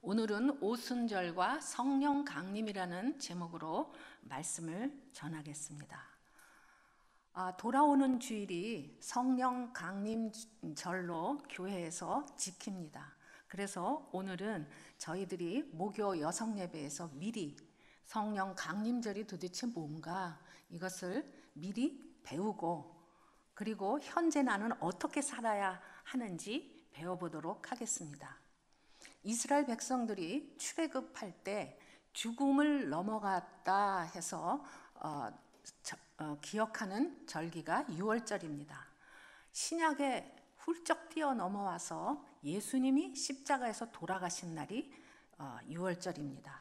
오늘은 오순절과 성령 강림이라는 제목으로 말씀을 전하겠습니다. 돌아오는 주일이 성령 강림절로 교회에서 지킵니다. 그래서 오늘은 저희들이 목요 여성 예배에서 미리 성령 강림절이 도대체 뭔가 이것을 미리 배우고, 그리고 현재 나는 어떻게 살아야 하는지 배워보도록 하겠습니다. 이스라엘 백성들이 출애굽할 때 죽음을 넘어갔다 해서 기억하는 절기가 유월절입니다. 신약에 훌쩍 뛰어 넘어와서 예수님이 십자가에서 돌아가신 날이 유월절입니다.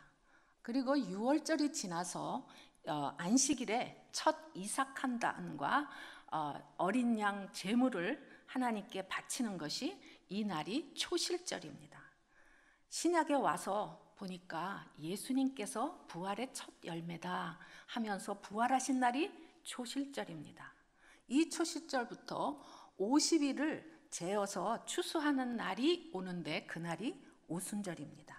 그리고 유월절이 지나서 안식일에 첫 이삭한단과 어린 양 제물을 하나님께 바치는 것이 이 날이 초실절입니다. 신약에 와서 보니까 예수님께서 부활의 첫 열매다 하면서 부활하신 날이 초실절입니다. 이 초실절부터 50일을 재어서 추수하는 날이 오는데 그날이 오순절입니다.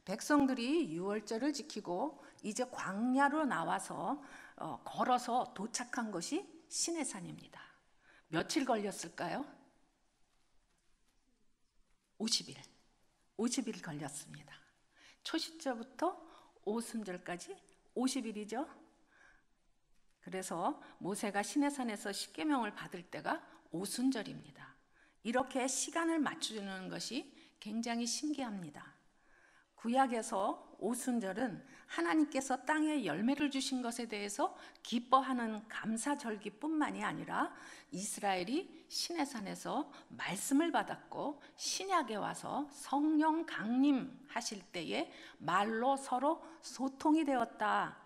백성들이 유월절을 지키고 이제 광야로 나와서 걸어서 도착한 것이 시내산입니다. 며칠 걸렸을까요? 50일 걸렸습니다. 초실절부터 오순절까지 50일이죠. 그래서 모세가 시내산에서 십계명을 받을 때가 오순절입니다. 이렇게 시간을 맞추는 것이 굉장히 신기합니다. 구약에서 오순절은 하나님께서 땅에 열매를 주신 것에 대해서 기뻐하는 감사절기뿐만이 아니라 이스라엘이 시내산에서 말씀을 받았고 신약에 와서 성령 강림하실 때에 말로 서로 소통이 되었다,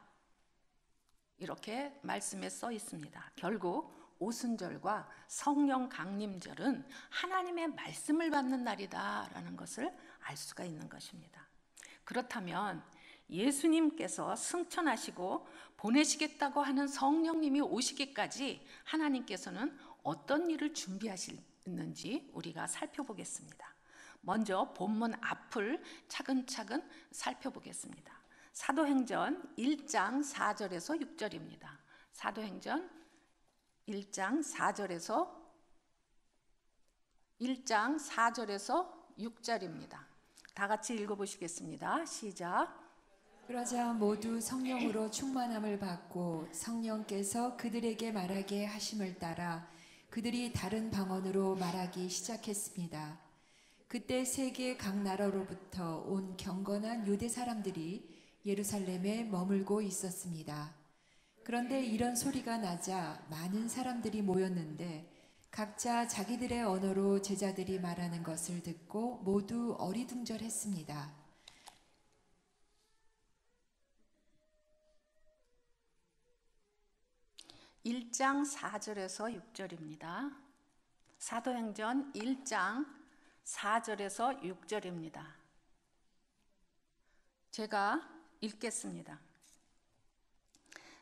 이렇게 말씀에 써 있습니다. 결국 오순절과 성령 강림절은 하나님의 말씀을 받는 날이다라는 것을 알 수가 있는 것입니다. 그렇다면 예수님께서 승천하시고 보내시겠다고 하는 성령님이 오시기까지 하나님께서는 어떤 일을 준비하시는지 우리가 살펴보겠습니다. 먼저 본문 앞을 차근차근 살펴보겠습니다. 사도행전 1장 4절에서 6절입니다. 사도행전 1장 4절에서 6절입니다. 다 같이 읽어보시겠습니다. 시작. 그러자 모두 성령으로 충만함을 받고 성령께서 그들에게 말하게 하심을 따라 그들이 다른 방언으로 말하기 시작했습니다. 그때 세계 각 나라로부터 온 경건한 유대 사람들이 예루살렘에 머물고 있었습니다. 그런데 이런 소리가 나자 많은 사람들이 모였는데 각자 자기들의 언어로 제자들이 말하는 것을 듣고 모두 어리둥절했습니다. (1장 4절에서 6절입니다) 사도행전 1장 4절에서 6절입니다. 제가 읽겠습니다.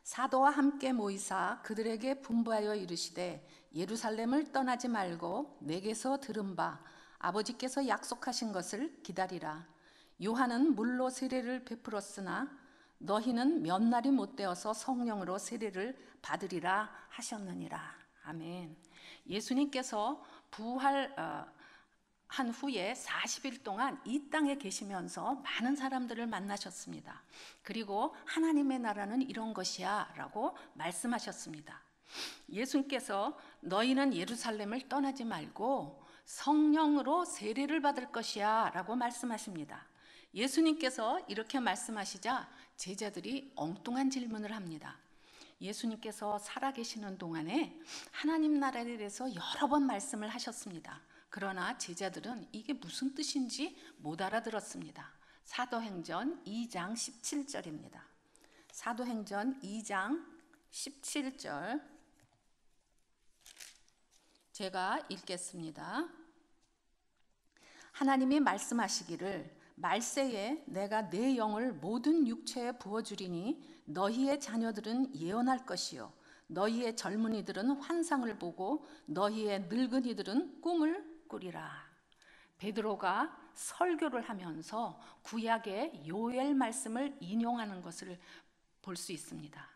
사도와 함께 모이사 그들에게 분부하여 이르시되 예루살렘을 떠나지 말고 내게서 들은 바 아버지께서 약속하신 것을 기다리라. 요한은 물로 세례를 베풀었으나 너희는 몇 날이 못 되어서 성령으로 세례를 받으리라 하셨느니라. 아멘. 예수님께서 부활한 후에 40일 동안 이 땅에 계시면서 많은 사람들을 만나셨습니다. 그리고 하나님의 나라는 이런 것이야 라고 말씀하셨습니다. 예수님께서 너희는 예루살렘을 떠나지 말고 성령으로 세례를 받을 것이야 라고 말씀하십니다. 예수님께서 이렇게 말씀하시자 제자들이 엉뚱한 질문을 합니다. 예수님께서 살아계시는 동안에 하나님 나라에 대해서 여러 번 말씀을 하셨습니다. 그러나 제자들은 이게 무슨 뜻인지 못 알아들었습니다. 사도행전 2장 17절입니다. 사도행전 2장 17절 제가 읽겠습니다. 하나님이 말씀하시기를 말세에 내가 내 영을 모든 육체에 부어주리니 너희의 자녀들은 예언할 것이요 너희의 젊은이들은 환상을 보고 너희의 늙은이들은 꿈을 꾸리라. 베드로가 설교를 하면서 구약의 요엘 말씀을 인용하는 것을 볼 수 있습니다.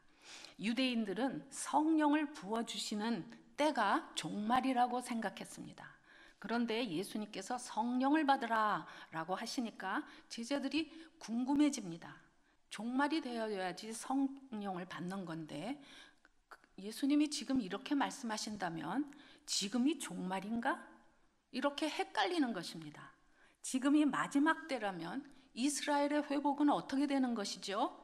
유대인들은 성령을 부어주시는 때가 종말이라고 생각했습니다. 그런데 예수님께서 성령을 받으라 라고 하시니까 제자들이 궁금해집니다. 종말이 되어야지 성령을 받는 건데 예수님이 지금 이렇게 말씀하신다면 지금이 종말인가? 이렇게 헷갈리는 것입니다. 지금이 마지막 때라면 이스라엘의 회복은 어떻게 되는 것이죠?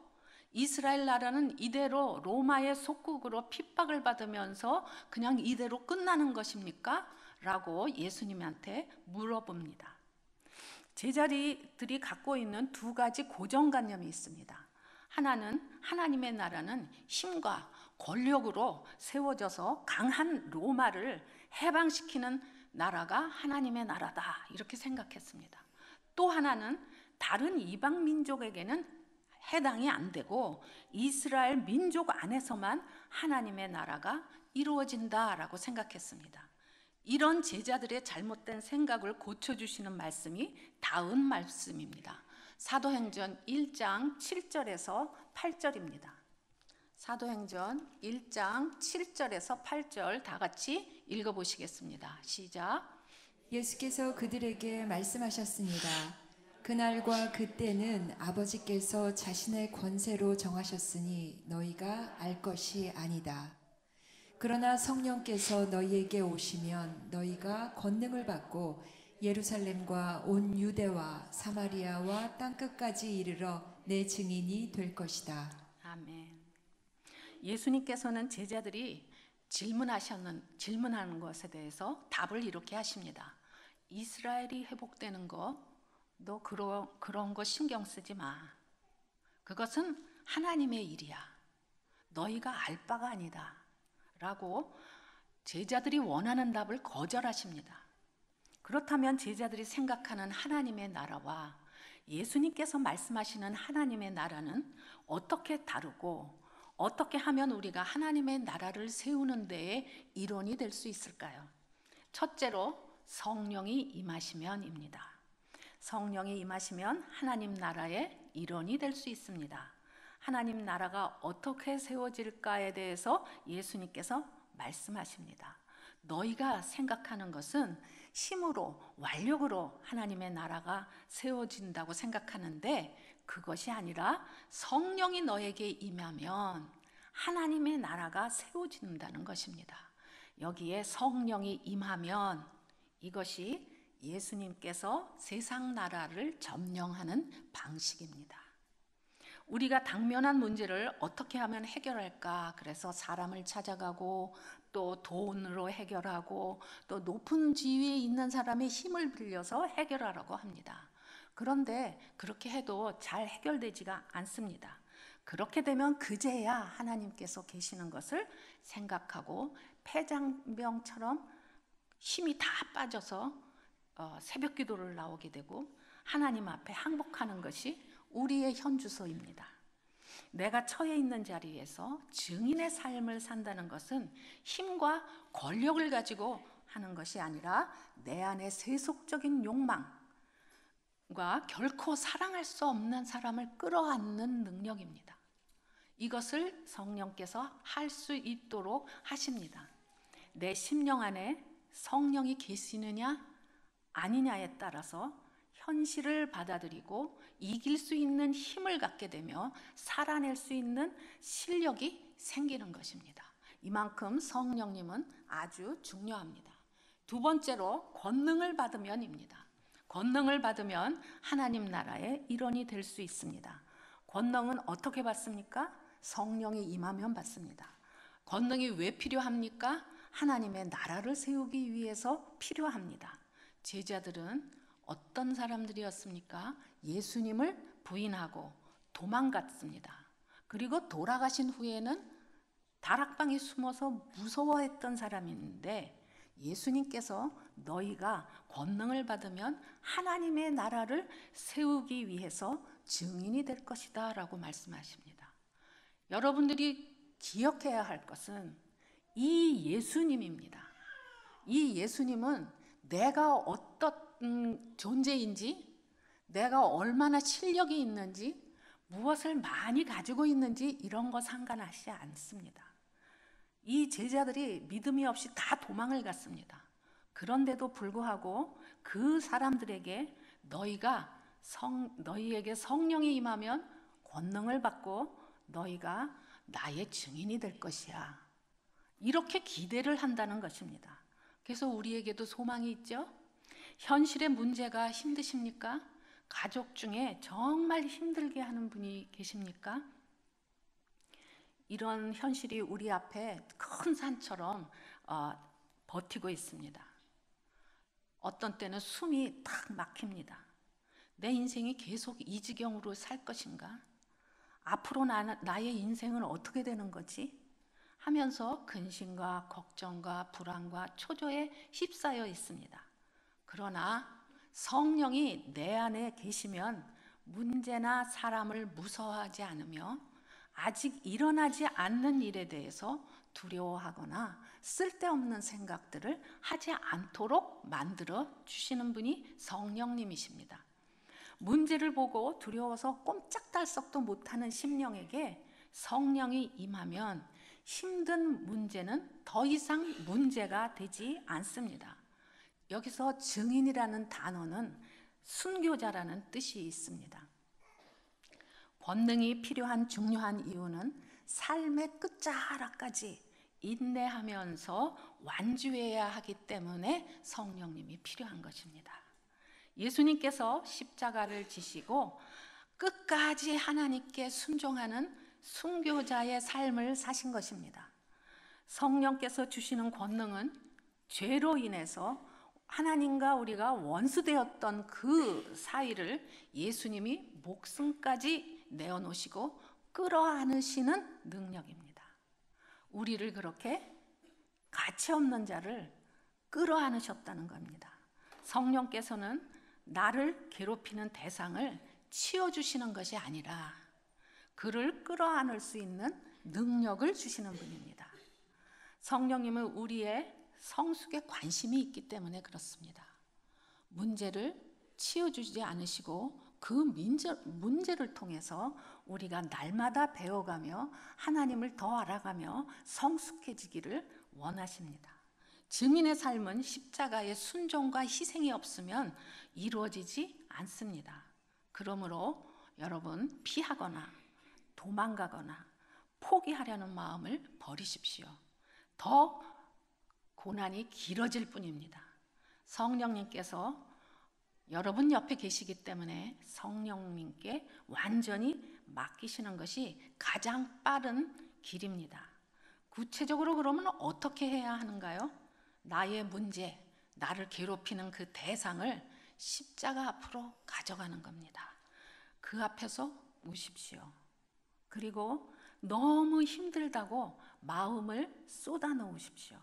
이스라엘 나라는 이대로 로마의 속국으로 핍박을 받으면서 그냥 이대로 끝나는 것입니까? 라고 예수님한테 물어봅니다. 제자들이 갖고 있는 두 가지 고정관념이 있습니다. 하나는 하나님의 나라는 힘과 권력으로 세워져서 강한 로마를 해방시키는 나라가 하나님의 나라다 이렇게 생각했습니다. 또 하나는 다른 이방 민족에게는 해당이 안 되고 이스라엘 민족 안에서만 하나님의 나라가 이루어진다라고 생각했습니다. 이런 제자들의 잘못된 생각을 고쳐주시는 말씀이 다음 말씀입니다. 사도행전 1장 7절에서 8절입니다. 사도행전 1장 7절에서 8절 다 같이 읽어보시겠습니다. 시작. 예수께서 그들에게 말씀하셨습니다. 그날과 그때는 아버지께서 자신의 권세로 정하셨으니 너희가 알 것이 아니다. 그러나 성령께서 너희에게 오시면 너희가 권능을 받고 예루살렘과 온 유대와 사마리아와 땅끝까지 이르러 내 증인이 될 것이다. 아멘. 예수님께서는 제자들이 질문하는 것에 대해서 답을 이렇게 하십니다. 이스라엘이 회복되는 거 너 그런 거 신경 쓰지 마. 그것은 하나님의 일이야. 너희가 알 바가 아니다. 라고 제자들이 원하는 답을 거절하십니다. 그렇다면 제자들이 생각하는 하나님의 나라와 예수님께서 말씀하시는 하나님의 나라는 어떻게 다르고 어떻게 하면 우리가 하나님의 나라를 세우는 데에 일원이 될 수 있을까요? 첫째로 성령이 임하시면입니다. 성령이 임하시면 하나님 나라의 일원이 될 수 있습니다. 하나님 나라가 어떻게 세워질까에 대해서 예수님께서 말씀하십니다. 너희가 생각하는 것은 힘으로, 완력으로 하나님의 나라가 세워진다고 생각하는데 그것이 아니라 성령이 너에게 임하면 하나님의 나라가 세워진다는 것입니다. 여기에 성령이 임하면 이것이 예수님께서 세상 나라를 점령하는 방식입니다. 우리가 당면한 문제를 어떻게 하면 해결할까? 그래서 사람을 찾아가고 또 돈으로 해결하고 또 높은 지위에 있는 사람의 힘을 빌려서 해결하라고 합니다. 그런데 그렇게 해도 잘 해결되지가 않습니다. 그렇게 되면 그제야 하나님께서 계시는 것을 생각하고 폐장병처럼 힘이 다 빠져서 새벽 기도를 나오게 되고 하나님 앞에 항복하는 것이 우리의 현주소입니다. 내가 처해 있는 자리에서 증인의 삶을 산다는 것은 힘과 권력을 가지고 하는 것이 아니라 내 안의 세속적인 욕망과 결코 사랑할 수 없는 사람을 끌어안는 능력입니다. 이것을 성령께서 할 수 있도록 하십니다. 내 심령 안에 성령이 계시느냐 아니냐에 따라서 현실을 받아들이고 이길 수 있는 힘을 갖게 되며 살아낼 수 있는 실력이 생기는 것입니다. 이만큼 성령님은 아주 중요합니다. 두 번째로 권능을 받으면입니다. 권능을 받으면 하나님 나라의 일원이 될 수 있습니다. 권능은 어떻게 받습니까? 성령이 임하면 받습니다. 권능이 왜 필요합니까? 하나님의 나라를 세우기 위해서 필요합니다. 제자들은 어떤 사람들이었습니까? 예수님을 부인하고 도망갔습니다. 그리고 돌아가신 후에는 다락방에 숨어서 무서워했던 사람인데 예수님께서 너희가 권능을 받으면 하나님의 나라를 세우기 위해서 증인이 될 것이다 라고 말씀하십니다. 여러분들이 기억해야 할 것은 이 예수님입니다. 이 예수님은 내가 존재인지, 내가 얼마나 실력이 있는지, 무엇을 많이 가지고 있는지 이런 거 상관하지 않습니다. 이 제자들이 믿음이 없이 다 도망을 갔습니다. 그런데도 불구하고 그 사람들에게 너희에게 성령이 임하면 권능을 받고 너희가 나의 증인이 될 것이야. 이렇게 기대를 한다는 것입니다. 그래서 우리에게도 소망이 있죠. 현실의 문제가 힘드십니까? 가족 중에 정말 힘들게 하는 분이 계십니까? 이런 현실이 우리 앞에 큰 산처럼 버티고 있습니다. 어떤 때는 숨이 탁 막힙니다. 내 인생이 계속 이 지경으로 살 것인가? 앞으로 나의 인생은 어떻게 되는 거지? 하면서 근심과 걱정과 불안과 초조에 휩싸여 있습니다. 그러나 성령이 내 안에 계시면 문제나 사람을 무서워하지 않으며 아직 일어나지 않는 일에 대해서 두려워하거나 쓸데없는 생각들을 하지 않도록 만들어 주시는 분이 성령님이십니다. 문제를 보고 두려워서 꼼짝달싹도 못하는 심령에게 성령이 임하면 힘든 문제는 더 이상 문제가 되지 않습니다. 여기서 증인이라는 단어는 순교자라는 뜻이 있습니다. 권능이 필요한 중요한 이유는 삶의 끝자락까지 인내하면서 완주해야 하기 때문에 성령님이 필요한 것입니다. 예수님께서 십자가를 지시고 끝까지 하나님께 순종하는 순교자의 삶을 사신 것입니다. 성령께서 주시는 권능은 죄로 인해서 하나님과 우리가 원수되었던 그 사이를 예수님이 목숨까지 내어놓으시고 끌어안으시는 능력입니다. 우리를 그렇게 가치 없는 자를 끌어안으셨다는 겁니다. 성령께서는 나를 괴롭히는 대상을 치워주시는 것이 아니라 그를 끌어안을 수 있는 능력을 주시는 분입니다. 성령님은 우리의 성숙에 관심이 있기 때문에 그렇습니다. 문제를 치워주지 않으시고 그 문제를 통해서 우리가 날마다 배워가며 하나님을 더 알아가며 성숙해지기를 원하십니다. 증인의 삶은 십자가의 순종과 희생이 없으면 이루어지지 않습니다. 그러므로 여러분 피하거나 도망가거나 포기하려는 마음을 버리십시오. 더 고난이 길어질 뿐입니다. 성령님께서 여러분 옆에 계시기 때문에 성령님께 완전히 맡기시는 것이 가장 빠른 길입니다. 구체적으로 그러면 어떻게 해야 하는가요? 나의 문제, 나를 괴롭히는 그 대상을 십자가 앞으로 가져가는 겁니다. 그 앞에서 우십시오. 그리고 너무 힘들다고 마음을 쏟아놓으십시오.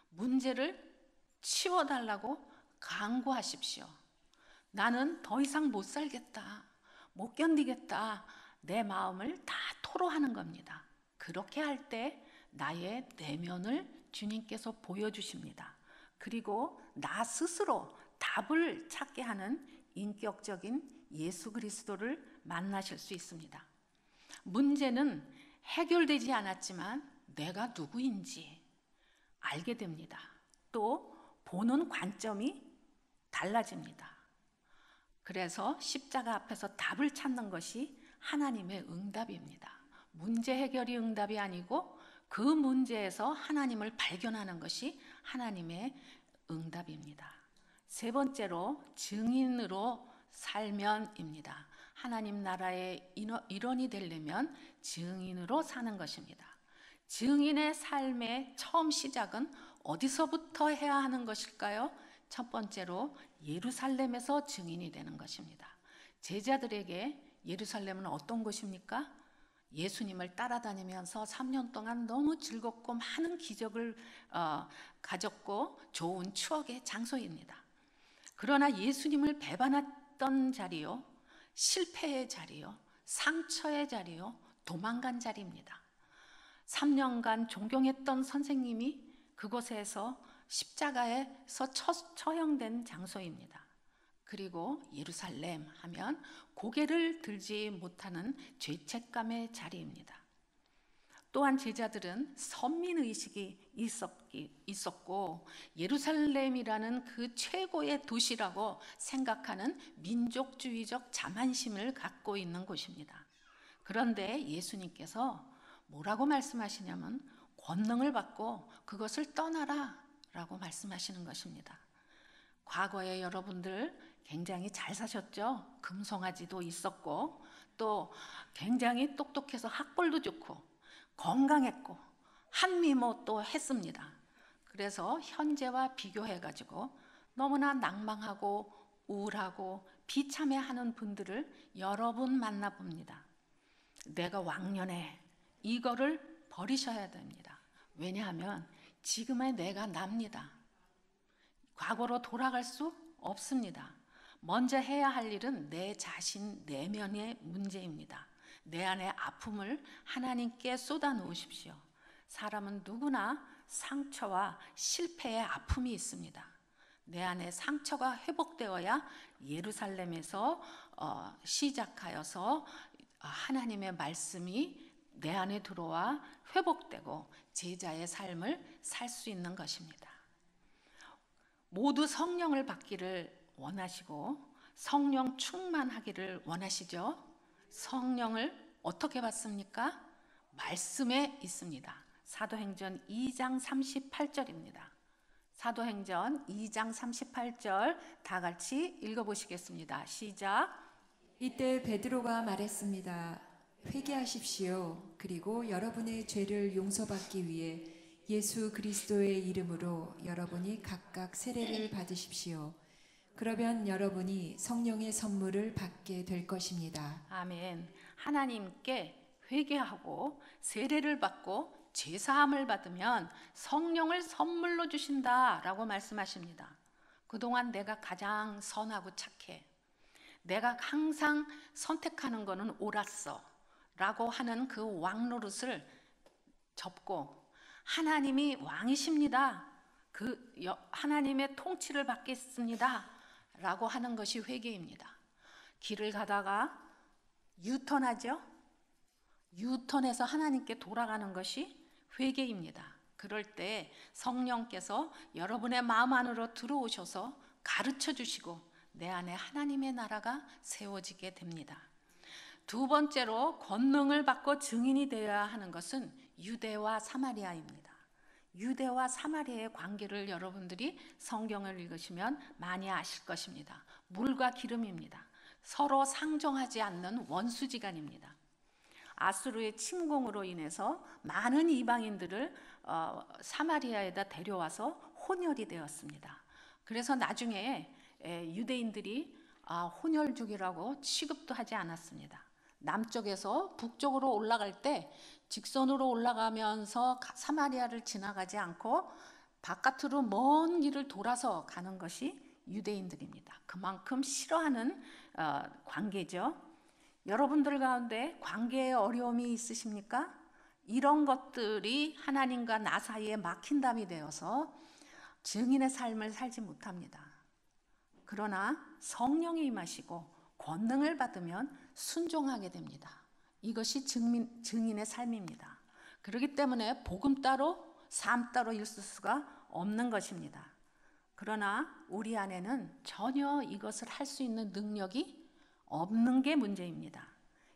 문제를 치워달라고 간구하십시오. 나는 더 이상 못 살겠다, 못 견디겠다, 내 마음을 다 토로하는 겁니다. 그렇게 할 때 나의 내면을 주님께서 보여주십니다. 그리고 나 스스로 답을 찾게 하는 인격적인 예수 그리스도를 만나실 수 있습니다. 문제는 해결되지 않았지만 내가 누구인지 알게 됩니다. 또 보는 관점이 달라집니다. 그래서 십자가 앞에서 답을 찾는 것이 하나님의 응답입니다. 문제 해결이 응답이 아니고 그 문제에서 하나님을 발견하는 것이 하나님의 응답입니다. 세 번째로 증인으로 살면입니다. 하나님 나라의 일원이 되려면 증인으로 사는 것입니다. 증인의 삶의 처음 시작은 어디서부터 해야 하는 것일까요? 첫 번째로 예루살렘에서 증인이 되는 것입니다. 제자들에게 예루살렘은 어떤 곳입니까? 예수님을 따라다니면서 3년 동안 너무 즐겁고 많은 기적을 가졌고 좋은 추억의 장소입니다. 그러나 예수님을 배반했던 자리요, 실패의 자리요, 상처의 자리요, 도망간 자리입니다. 3년간 존경했던 선생님이 그곳에서 십자가에서 처형된 장소입니다. 그리고 예루살렘 하면 고개를 들지 못하는 죄책감의 자리입니다. 또한 제자들은 선민의식이 있었고 예루살렘이라는 그 최고의 도시라고 생각하는 민족주의적 자만심을 갖고 있는 곳입니다. 그런데 예수님께서 뭐라고 말씀하시냐면 권능을 받고 그것을 떠나라 라고 말씀하시는 것입니다. 과거에 여러분들 굉장히 잘 사셨죠? 금송아지도 있었고 또 굉장히 똑똑해서 학벌도 좋고 건강했고 한미모 또 했습니다. 그래서 현재와 비교해가지고 너무나 낭망하고 우울하고 비참해하는 분들을 여러 분 만나봅니다. 내가 왕년에 이거를 버리셔야 됩니다. 왜냐하면 지금의 내가 납니다. 과거로 돌아갈 수 없습니다. 먼저 해야 할 일은 내 자신 내면의 문제입니다. 내 안의 아픔을 하나님께 쏟아 놓으십시오. 사람은 누구나 상처와 실패의 아픔이 있습니다. 내 안에 상처가 회복되어야 예루살렘에서 시작하여서 하나님의 말씀이 내 안에 들어와 회복되고 제자의 삶을 살 수 있는 것입니다. 모두 성령을 받기를 원하시고 성령 충만하기를 원하시죠? 성령을 어떻게 받습니까? 말씀에 있습니다. 사도행전 2장 38절입니다. 사도행전 2장 38절 다 같이 읽어보시겠습니다. 시작. 이때 베드로가 말했습니다. 회개하십시오. 그리고 여러분의 죄를 용서받기 위해 예수 그리스도의 이름으로 여러분이 각각 세례를 받으십시오. 그러면 여러분이 성령의 선물을 받게 될 것입니다. 아멘. 하나님께 회개하고 세례를 받고 제사함을 받으면 성령을 선물로 주신다라고 말씀하십니다. 그동안 내가 가장 선하고 착해. 내가 항상 선택하는 것은 옳았어 라고 하는 그 왕노릇을 접고 하나님이 왕이십니다. 하나님의 통치를 받겠습니다 라고 하는 것이 회개입니다. 길을 가다가 유턴하죠. 유턴해서 하나님께 돌아가는 것이 회개입니다. 그럴 때 성령께서 여러분의 마음 안으로 들어오셔서 가르쳐 주시고 내 안에 하나님의 나라가 세워지게 됩니다. 두 번째로 권능을 받고 증인이 되어야 하는 것은 유대와 사마리아입니다. 유대와 사마리아의 관계를 여러분들이 성경을 읽으시면 많이 아실 것입니다. 물과 기름입니다. 서로 상종하지 않는 원수지간입니다. 아수르의 침공으로 인해서 많은 이방인들을 사마리아에다 데려와서 혼혈이 되었습니다. 그래서 나중에 유대인들이 혼혈족이라고 취급도 하지 않았습니다. 남쪽에서 북쪽으로 올라갈 때 직선으로 올라가면서 사마리아를 지나가지 않고 바깥으로 먼 길을 돌아서 가는 것이 유대인들입니다. 그만큼 싫어하는 관계죠. 여러분들 가운데 관계에 어려움이 있으십니까? 이런 것들이 하나님과 나 사이에 막힌담이 되어서 증인의 삶을 살지 못합니다. 그러나 성령이 임하시고 권능을 받으면 순종하게 됩니다. 이것이 증인의 삶입니다. 그렇기 때문에 복음 따로 삶 따로 있을 수가 없는 것입니다. 그러나 우리 안에는 전혀 이것을 할 수 있는 능력이 없는 게 문제입니다.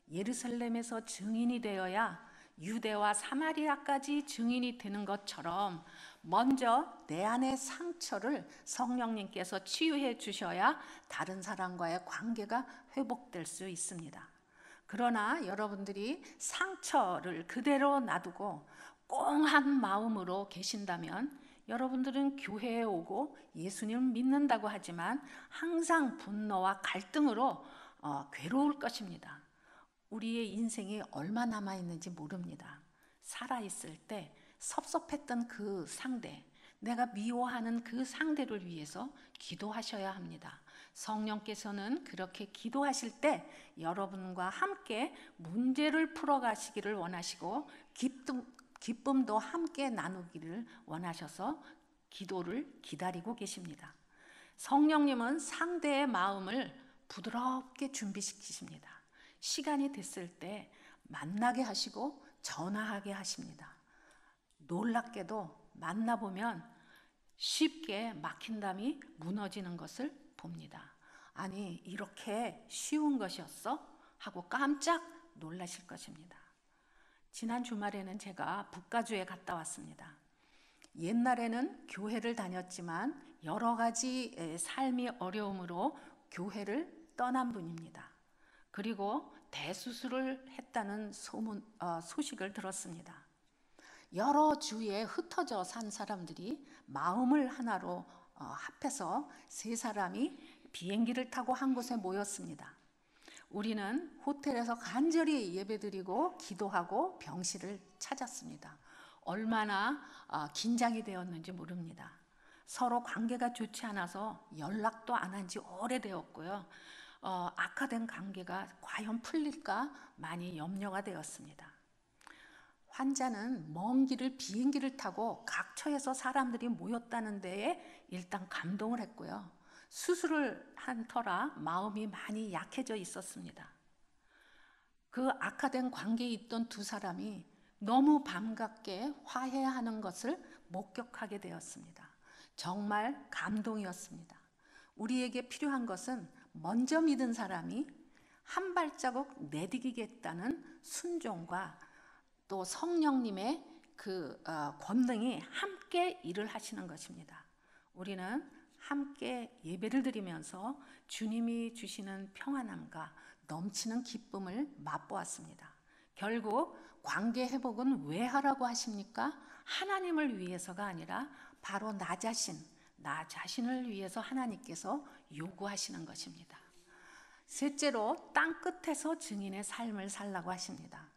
예루살렘에서 증인이 되어야 유대와 사마리아까지 증인이 되는 것처럼 먼저 내 안의 상처를 성령님께서 치유해 주셔야 다른 사람과의 관계가 회복될 수 있습니다. 그러나 여러분들이 상처를 그대로 놔두고 꽁한 마음으로 계신다면 여러분들은 교회에 오고 예수님을 믿는다고 하지만 항상 분노와 갈등으로 괴로울 것입니다. 우리의 인생이 얼마 남아있는지 모릅니다. 살아있을 때 섭섭했던 그 상대, 내가 미워하는 그 상대를 위해서 기도하셔야 합니다. 성령께서는 그렇게 기도하실 때 여러분과 함께 문제를 풀어가시기를 원하시고 기쁨도 함께 나누기를 원하셔서 기도를 기다리고 계십니다. 성령님은 상대의 마음을 부드럽게 준비시키십니다. 시간이 됐을 때 만나게 하시고 전화하게 하십니다. 놀랍게도 만나보면 쉽게 막힌 담이 무너지는 것을 봅니다. 아니, 이렇게 쉬운 것이었어? 하고 깜짝 놀라실 것입니다. 지난 주말에는 제가 북가주에 갔다 왔습니다. 옛날에는 교회를 다녔지만 여러 가지 삶이 어려움으로 교회를 떠난 분입니다. 그리고 대수술을 했다는 소식을 들었습니다. 여러 주에 흩어져 산 사람들이 마음을 하나로 합해서 세 사람이 비행기를 타고 한 곳에 모였습니다. 우리는 호텔에서 간절히 예배드리고 기도하고 병실을 찾았습니다. 얼마나 긴장이 되었는지 모릅니다. 서로 관계가 좋지 않아서 연락도 안 한 지 오래되었고요. 악화된 관계가 과연 풀릴까 많이 염려가 되었습니다. 환자는 먼 길을 비행기를 타고 각처에서 사람들이 모였다는 데에 일단 감동을 했고요. 수술을 한 터라 마음이 많이 약해져 있었습니다. 그 악화된 관계에 있던 두 사람이 너무 반갑게 화해하는 것을 목격하게 되었습니다. 정말 감동이었습니다. 우리에게 필요한 것은 먼저 믿은 사람이 한 발자국 내디디겠다는 순종과 또 성령님의 그 권능이 함께 일을 하시는 것입니다. 우리는 함께 예배를 드리면서 주님이 주시는 평안함과 넘치는 기쁨을 맛보았습니다. 결국 관계 회복은 왜 하라고 하십니까? 하나님을 위해서가 아니라 바로 나 자신을 위해서 하나님께서 요구하시는 것입니다. 셋째로 땅끝에서 증인의 삶을 살라고 하십니다.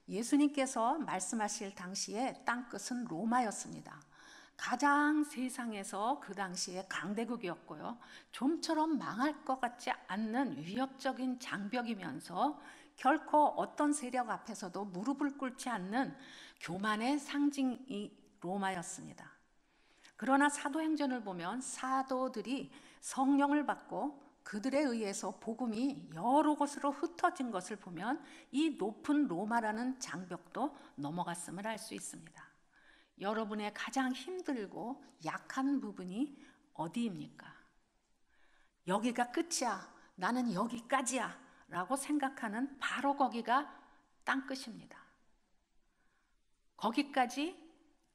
예수님께서 말씀하실 당시에 땅끝은 로마였습니다. 가장 세상에서 그 당시에 강대국이었고요. 좀처럼 망할 것 같지 않는 위협적인 장벽이면서 결코 어떤 세력 앞에서도 무릎을 꿇지 않는 교만의 상징이 로마였습니다. 그러나 사도행전을 보면 사도들이 성령을 받고 그들에 의해서 복음이 여러 곳으로 흩어진 것을 보면 이 높은 로마라는 장벽도 넘어갔음을 알 수 있습니다. 여러분의 가장 힘들고 약한 부분이 어디입니까? 여기가 끝이야, 나는 여기까지야 라고 생각하는 바로 거기가 땅끝입니다. 거기까지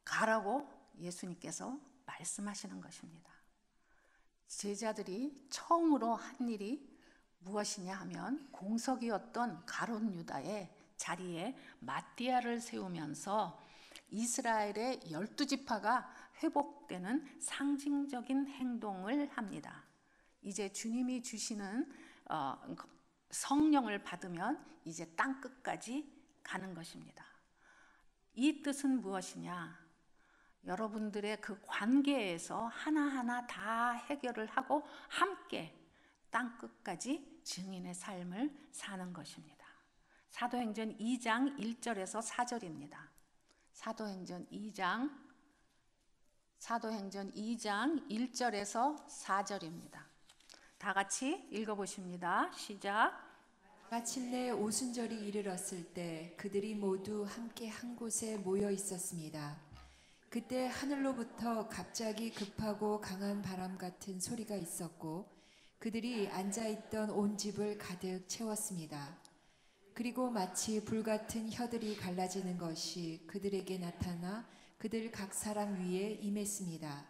가라고 예수님께서 말씀하시는 것입니다. 제자들이 처음으로 한 일이 무엇이냐 하면 공석이었던 가룟 유다의 자리에 마띠아를 세우면서 이스라엘의 12지파가 회복되는 상징적인 행동을 합니다. 이제 주님이 주시는 성령을 받으면 이제 땅끝까지 가는 것입니다. 이 뜻은 무엇이냐? 여러분들의 그 관계에서 하나하나 다 해결을 하고 함께 땅끝까지 증인의 삶을 사는 것입니다. 사도행전 2장 1절에서 4절입니다. 사도행전 2장 1절에서 4절입니다. 다 같이 읽어보십니다. 시작. 마침내 오순절이 이르렀을 때 그들이 모두 함께 한 곳에 모여 있었습니다. 그때 하늘로부터 갑자기 급하고 강한 바람 같은 소리가 있었고 그들이 앉아있던 온 집을 가득 채웠습니다. 그리고 마치 불같은 혀들이 갈라지는 것이 그들에게 나타나 그들 각 사람 위에 임했습니다.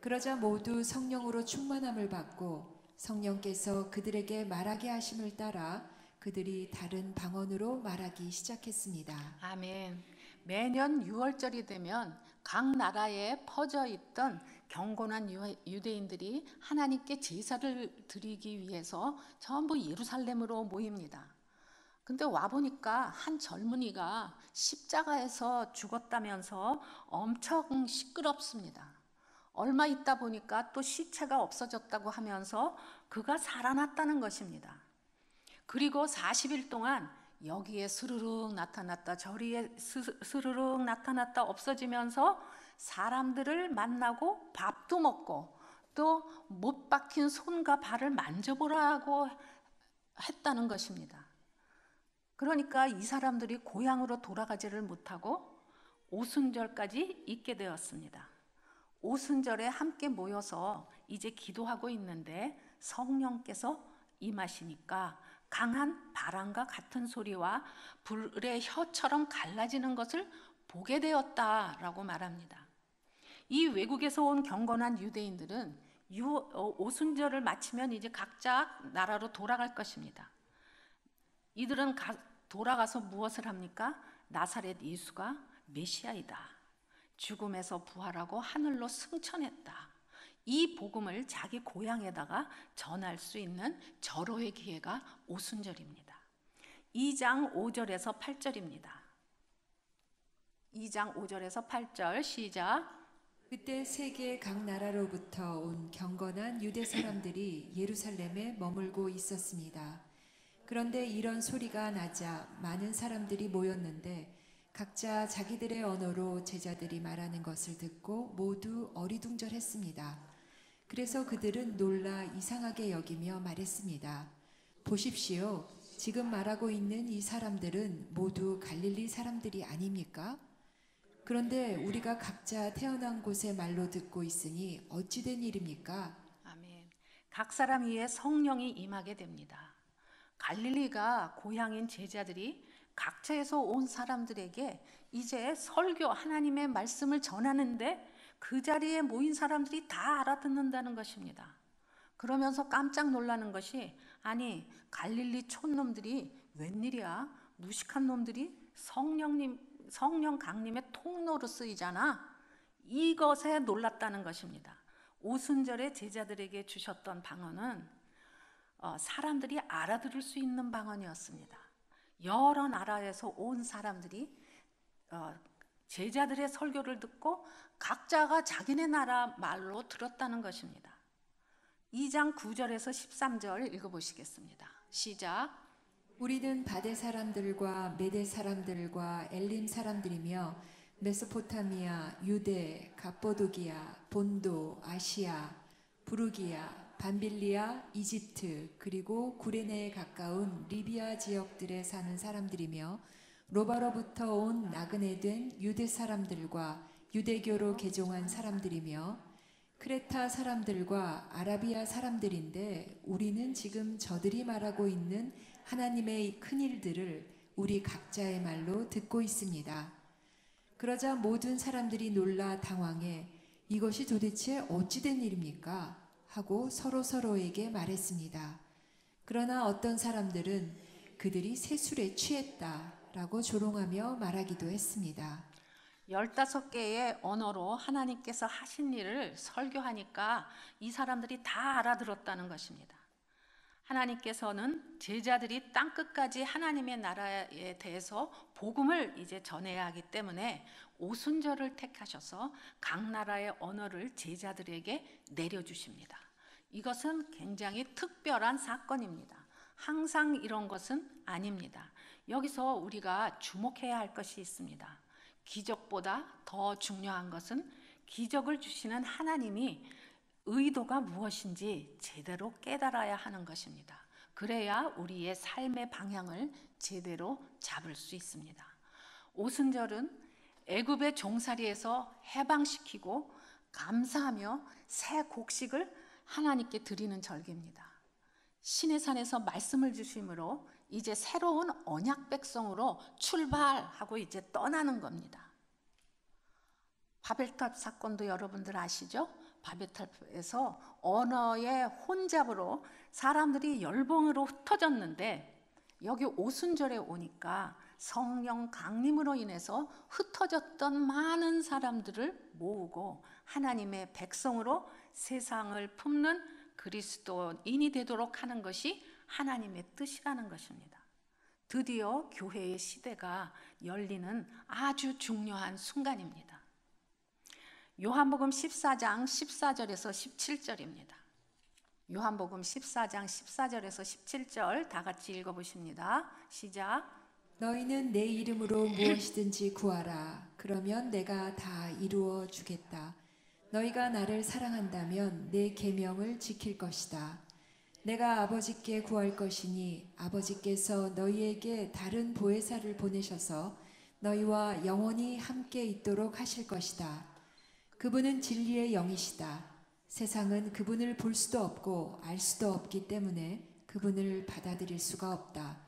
그러자 모두 성령으로 충만함을 받고 성령께서 그들에게 말하게 하심을 따라 그들이 다른 방언으로 말하기 시작했습니다. 아멘. 매년 6월절이 되면 각 나라에 퍼져 있던 경건한 유대인들이 하나님께 제사를 드리기 위해서 전부 예루살렘으로 모입니다. 근데 와보니까 한 젊은이가 십자가에서 죽었다면서 엄청 시끄럽습니다. 얼마 있다 보니까 또 시체가 없어졌다고 하면서 그가 살아났다는 것입니다. 그리고 40일 동안 여기에 스르륵 나타났다 저리에 스르륵 나타났다 없어지면서 사람들을 만나고 밥도 먹고 또 못 박힌 손과 발을 만져보라고 했다는 것입니다. 그러니까 이 사람들이 고향으로 돌아가지를 못하고 오순절까지 있게 되었습니다. 오순절에 함께 모여서 이제 기도하고 있는데 성령께서 임하시니까 강한 바람과 같은 소리와 불의 혀처럼 갈라지는 것을 보게 되었다라고 말합니다. 이 외국에서 온 경건한 유대인들은 오순절을 마치면 이제 각자 나라로 돌아갈 것입니다. 이들은 돌아가서 무엇을 합니까? 나사렛 예수가 메시아이다. 죽음에서 부활하고 하늘로 승천했다. 이 복음을 자기 고향에다가 전할 수 있는 절호의 기회가 오순절입니다. 2장 5절에서 8절입니다. 2장 5절에서 8절 시작. 그때 세계 각 나라로부터 온 경건한 유대 사람들이 예루살렘에 머물고 있었습니다. 그런데 이런 소리가 나자 많은 사람들이 모였는데 각자 자기들의 언어로 제자들이 말하는 것을 듣고 모두 어리둥절했습니다. 그래서 그들은 놀라 이상하게 여기며 말했습니다. 보십시오. 지금 말하고 있는 이 사람들은 모두 갈릴리 사람들이 아닙니까? 그런데 우리가 각자 태어난 곳의 말로 듣고 있으니 어찌 된 일입니까? 아멘. 각 사람 위에 성령이 임하게 됩니다. 갈릴리가 고향인 제자들이 각처에서 온 사람들에게 이제 설교 하나님의 말씀을 전하는데 그 자리에 모인 사람들이 다 알아듣는다는 것입니다. 그러면서 깜짝 놀라는 것이 아니 갈릴리 촌놈들이 웬일이야? 무식한 놈들이 성령 강림의 통로로 쓰이잖아. 이것에 놀랐다는 것입니다. 오순절에 제자들에게 주셨던 방언은 사람들이 알아들을 수 있는 방언이었습니다. 여러 나라에서 온 사람들이 제자들의 설교를 듣고 각자가 자기네 나라 말로 들었다는 것입니다. 2장 9절에서 13절 읽어보시겠습니다. 시작. 우리는 바데 사람들과 메데 사람들과 엘림 사람들이며 메소포타미아, 유대, 갑보도기아, 본도, 아시아, 부르기아, 밤빌리아, 이집트 그리고 구레네에 가까운 리비아 지역들에 사는 사람들이며 로바로부터 온 나그네 된 유대 사람들과 유대교로 개종한 사람들이며 크레타 사람들과 아라비아 사람들인데 우리는 지금 저들이 말하고 있는 하나님의 큰 일들을 우리 각자의 말로 듣고 있습니다. 그러자 모든 사람들이 놀라 당황해 이것이 도대체 어찌된 일입니까? 하고 서로에게 말했습니다. 그러나 어떤 사람들은 그들이 세술에 취했다라고 조롱하며 말하기도 했습니다. 15개의 언어로 하나님께서 하신 일을 설교하니까 이 사람들이 다 알아들었다는 것입니다. 하나님께서는 제자들이 땅끝까지 하나님의 나라에 대해서 복음을 이제 전해야 하기 때문에 오순절을 택하셔서 각 나라의 언어를 제자들에게 내려주십니다. 이것은 굉장히 특별한 사건입니다. 항상 이런 것은 아닙니다. 여기서 우리가 주목해야 할 것이 있습니다. 기적보다 더 중요한 것은 기적을 주시는 하나님이 의도가 무엇인지 제대로 깨달아야 하는 것입니다. 그래야 우리의 삶의 방향을 제대로 잡을 수 있습니다. 오순절은 애굽의 종살이에서 해방시키고 감사하며 새 곡식을 하나님께 드리는 절기입니다. 시내산에서 말씀을 주심으로 이제 새로운 언약 백성으로 출발하고 이제 떠나는 겁니다. 바벨탑 사건도 여러분들 아시죠? 바벨탑에서 언어의 혼잡으로 사람들이 열봉으로 흩어졌는데 여기 오순절에 오니까 성령 강림으로 인해서 흩어졌던 많은 사람들을 모으고 하나님의 백성으로 세상을 품는 그리스도인이 되도록 하는 것이 하나님의 뜻이라는 것입니다. 드디어 교회의 시대가 열리는 아주 중요한 순간입니다. 요한복음 14장 14절에서 17절입니다. 요한복음 14장 14절에서 17절 다 같이 읽어보십니다. 시작. 너희는 내 이름으로 무엇이든지 구하라. 그러면 내가 다 이루어 주겠다. 너희가 나를 사랑한다면 내 계명을 지킬 것이다. 내가 아버지께 구할 것이니 아버지께서 너희에게 다른 보혜사를 보내셔서 너희와 영원히 함께 있도록 하실 것이다. 그분은 진리의 영이시다. 세상은 그분을 볼 수도 없고 알 수도 없기 때문에 그분을 받아들일 수가 없다.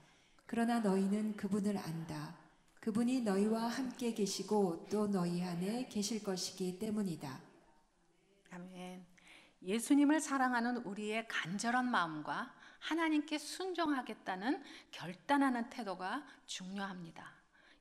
그러나 너희는 그분을 안다. 그분이 너희와 함께 계시고 또 너희 안에 계실 것이기 때문이다. 아멘. 예수님을 사랑하는 우리의 간절한 마음과 하나님께 순종하겠다는 결단하는 태도가 중요합니다.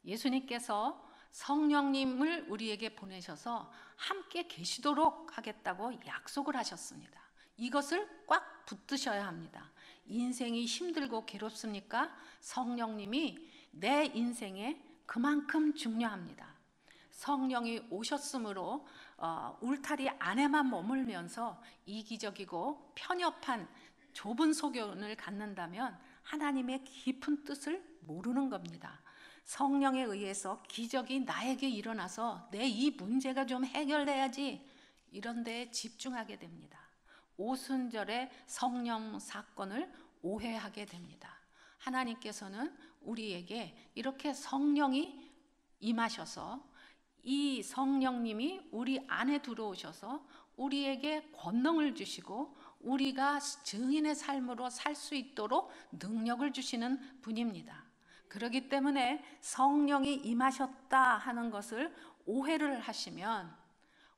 예수님께서 성령님을 우리에게 보내셔서 함께 계시도록 하겠다고 약속을 하셨습니다. 이것을 꽉 붙드셔야 합니다. 인생이 힘들고 괴롭습니까? 성령님이 내 인생에 그만큼 중요합니다. 성령이 오셨으므로 울타리 안에만 머물면서 이기적이고 편협한 좁은 소견을 갖는다면 하나님의 깊은 뜻을 모르는 겁니다. 성령에 의해서 기적이 나에게 일어나서 내 이 문제가 좀 해결돼야지 이런 데에 집중하게 됩니다. 오순절의 성령 사건을 오해하게 됩니다. 하나님께서는 우리에게 이렇게 성령이 임하셔서 이 성령님이 우리 안에 들어오셔서 우리에게 권능을 주시고 우리가 증인의 삶으로 살 수 있도록 능력을 주시는 분입니다. 그렇기 때문에 성령이 임하셨다 하는 것을 오해를 하시면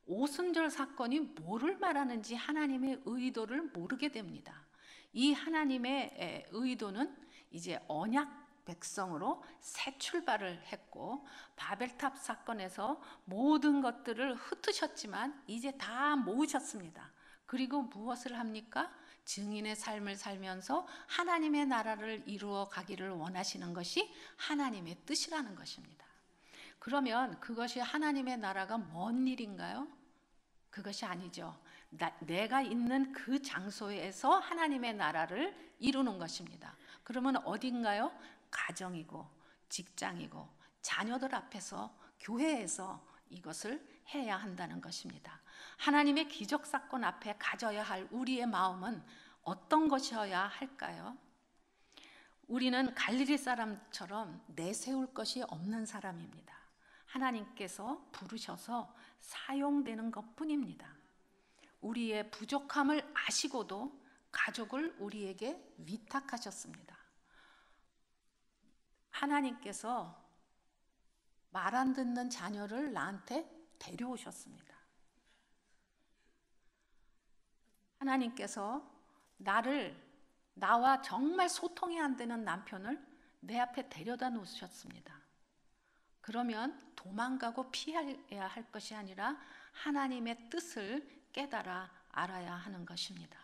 오순절 사건이 뭐를 말하는지 하나님의 의도를 모르게 됩니다. 이 하나님의 의도는 이제 언약 백성으로 새 출발을 했고 바벨탑 사건에서 모든 것들을 흩으셨지만 이제 다 모으셨습니다. 그리고 무엇을 합니까? 증인의 삶을 살면서 하나님의 나라를 이루어 가기를 원하시는 것이 하나님의 뜻이라는 것입니다. 그러면 그것이 하나님의 나라가 먼 일인가요? 그것이 아니죠. 내가 있는 그 장소에서 하나님의 나라를 이루는 것입니다. 그러면 어딘가요? 가정이고 직장이고 자녀들 앞에서 교회에서 이것을 해야 한다는 것입니다. 하나님의 기적 사건 앞에 가져야 할 우리의 마음은 어떤 것이어야 할까요? 우리는 갈릴리 사람처럼 내세울 것이 없는 사람입니다. 하나님께서 부르셔서 사용되는 것뿐입니다. 우리의 부족함을 아시고도 가족을 우리에게 위탁하셨습니다. 하나님께서 말 안 듣는 자녀를 나한테 데려오셨습니다. 하나님께서 나와 정말 소통이 안 되는 남편을 내 앞에 데려다 놓으셨습니다. 그러면 도망가고 피해야 할 것이 아니라 하나님의 뜻을 깨달아 알아야 하는 것입니다.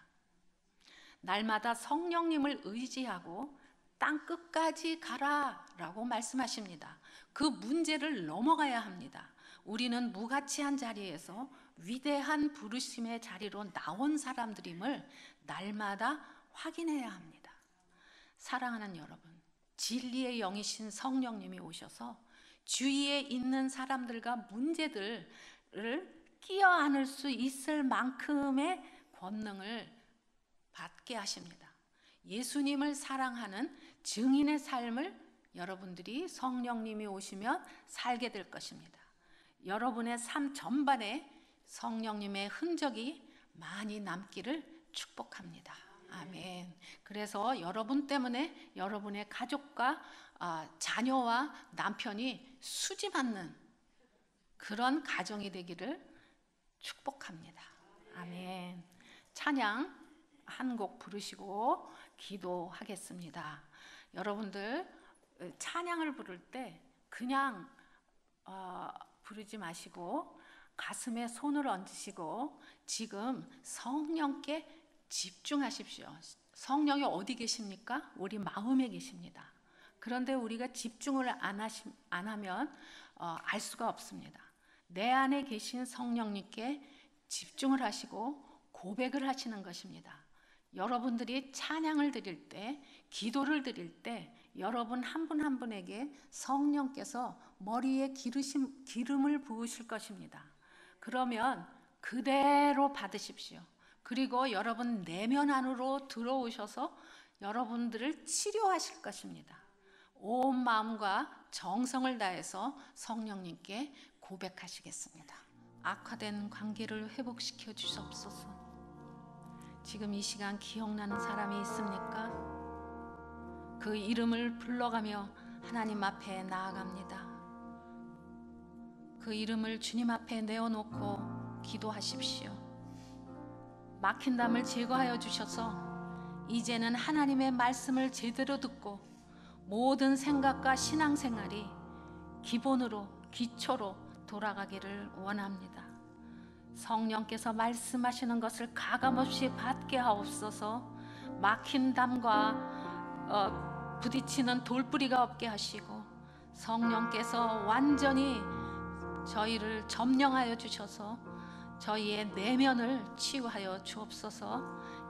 날마다 성령님을 의지하고 땅 끝까지 가라라고 말씀하십니다. 그 문제를 넘어가야 합니다. 우리는 무가치한 자리에서 위대한 부르심의 자리로 나온 사람들임을 날마다 확인해야 합니다. 사랑하는 여러분, 진리의 영이신 성령님이 오셔서 주위에 있는 사람들과 문제들을 끼어 안을 수 있을 만큼의 권능을 받게 하십니다. 예수님을 사랑하는 증인의 삶을 여러분들이 성령님이 오시면 살게 될 것입니다. 여러분의 삶 전반에 성령님의 흔적이 많이 남기를 축복합니다. 아멘. 그래서 여러분 때문에 여러분의 가족과 자녀와 남편이 수지맞는 그런 가정이 되기를 축복합니다. 아멘. 찬양 한 곡 부르시고 기도하겠습니다. 여러분들 찬양을 부를 때 그냥 부르지 마시고 가슴에 손을 얹으시고 지금 성령께 집중하십시오. 성령이 어디 계십니까? 우리 마음에 계십니다. 그런데 우리가 집중을 안 하면 알 수가 없습니다. 내 안에 계신 성령님께 집중을 하시고 고백을 하시는 것입니다. 여러분들이 찬양을 드릴 때, 기도를 드릴 때 여러분 한 분 한 분에게 성령께서 머리에 기름을 부으실 것입니다. 그러면 그대로 받으십시오. 그리고 여러분 내면 안으로 들어오셔서 여러분들을 치료하실 것입니다. 온 마음과 정성을 다해서 성령님께 고백하시겠습니다. 악화된 관계를 회복시켜 주시옵소서. 지금 이 시간 기억나는 사람이 있습니까? 그 이름을 불러가며 하나님 앞에 나아갑니다. 그 이름을 주님 앞에 내어놓고 기도하십시오. 막힌 담을 제거하여 주셔서 이제는 하나님의 말씀을 제대로 듣고 모든 생각과 신앙생활이 기본으로 기초로 돌아가기를 원합니다. 성령께서 말씀하시는 것을 가감없이 받게 하옵소서. 막힌 담과 부딪히는 돌부리가 없게 하시고 성령께서 완전히 저희를 점령하여 주셔서 저희의 내면을 치유하여 주옵소서.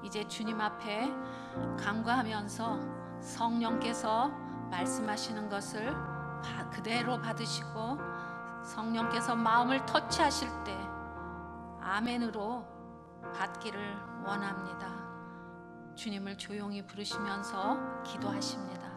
이제 주님 앞에 간구하면서 성령께서 말씀하시는 것을 그대로 받으시고 성령께서 마음을 터치하실 때 아멘으로 받기를 원합니다. 주님을 조용히 부르시면서 기도하십니다.